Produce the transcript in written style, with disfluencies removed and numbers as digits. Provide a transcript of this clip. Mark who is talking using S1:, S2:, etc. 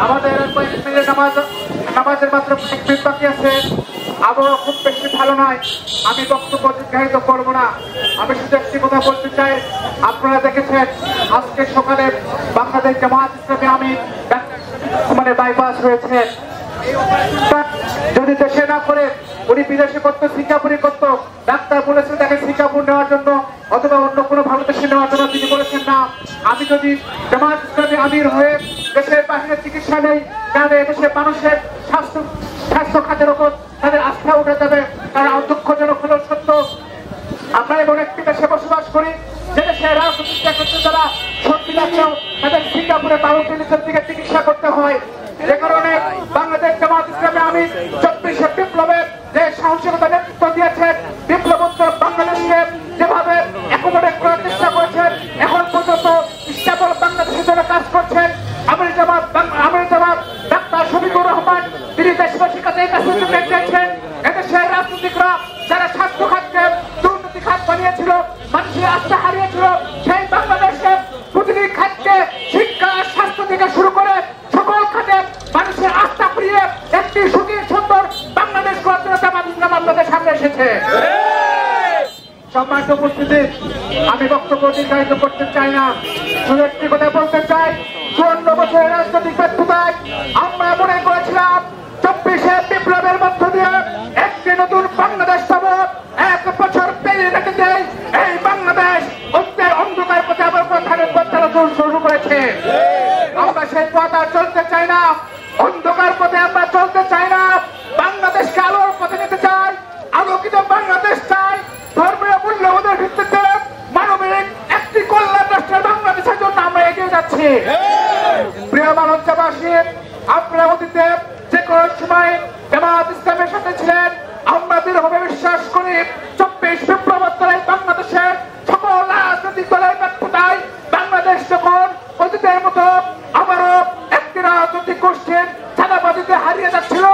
S1: আমাদের নামাজের মাত্র বাকি আছে। আবহাওয়া খুব বেশি ভালো নয়, আমি বক্তব্য দীর্ঘায়িত করবো না। আমি শুধু একটি কথা বলতে চাই, আপনারা দেখেছেন আজকে সকালে বাংলাদেশ জামায়াত ইসলামী আমি বাইপাস হয়েছে। যদি দেশে না করে উনি বিদেশে করতো, সিঙ্গাপুরে করতো। ডাক্তার বলেছেন তাকে সিঙ্গাপুর নেওয়ার জন্য অথবা অন্য কোনো ভালো দেশে নেওয়ার জন্য, তিনি বলেছেন না। আমি যদি জামায়াত ইসলামী আমির হয়ে দেশের বাহিরে চিকিৎসা নেই, তাহলে দেশের মানুষের স্বাস্থ্য খাতের ওপর তাদের আস্থা উঠে যাবে। তারা দুঃখজনক হলেও সত্য, আমরা এমন একটি দেশে বসবাস করি যে দেশে রাজনৈতিক ক্ষেত্রে যারা সত্যি লাগলেও তাদের সিঙ্গাপুরে বারোটির দিকে চিকিৎসা করতে হয়। যে কারণে বাংলাদেশ জামায়াত ইসলামী আমি 24শে বিপ্লবের যে সাহসিকতা নেতৃত্ব দিয়েছেন, বিপ্লবোত্তর বাংলাদেশকে যেভাবে অ্যাকোমোডেট করার চেষ্টা করেছেন, এখন পর্যন্ত স্টেবল বাংলাদেশের জন্য কাজ করছেন আমির জামাত ডাক্তার শফিকুর রহমান, তিনি দেশবাসীর কাছে এই মেসেজ দিয়েছেন এদেশের রাজনীতিকরা যারা স্বাস্থ্য খাতকে দুর্নীতি খাত বানিয়েছিল, মানুষের আস্থা হারিয়েছিল, সেই বাংলাদেশে প্রতিটি খাতকে শিক্ষা স্বাস্থ্য থেকে শুরু করে সকল খাতে মানুষের আস্থা ফিরিয়ে একটি সুখী সুন্দর বাংলাদেশ গড়ার জন্য জামায়াত ইসলামী আপনাদের সামনে এসেছে। সম্মানিত উপস্থিতি, আমি বক্তব্য দীর্ঘায়িত করতে চাই না, শুধু একটি কথা বলতে চাই। 54 বছরের রাজনৈতিক ব্যর্থতায় আমরা মনে করেছিলাম 24শে বিপ্লবের মধ্য দিয়ে একটি নতুন বাংলাদেশ পাবো। 1 বছর পেরিয়ে রেখেছে এই বাংলাদেশ ঐক্যের অন্ধকার পথে আবার প্রত্যাহার শুরু করেছে। আমরা সেই পথ আর চলতে চাই না, অন্ধকার পথে আমরা চলতে চাই না। বাংলাদেশকে আলোর পথে নিতে চাই, আলোকিত বাংলাদেশ চাই। ধর্মীয় মূল্যবোধের ভিত্তিতে মানবিক একটি কল্যাণ রাষ্ট্রের বাংলাদেশের জন্য আমরা এগিয়ে যাচ্ছি। প্রিয় বাংলাদেশবাসী, আপনারা অতীতে যে কোনো সময় জামায়াত ইসলামের সাথে ছিলেন, আমরা দৃঢ়ভাবে বিশ্বাস করি 24 বিপ্লবোত্তর বাংলাদেশের সকল রাজনৈতিক দলের ব্যর্থতায় বাংলাদেশ যখন অতীতের মতো আবারও একটি রাজনৈতিক গোষ্ঠীর চাঁদাবাজিতে হারিয়ে যাচ্ছিল,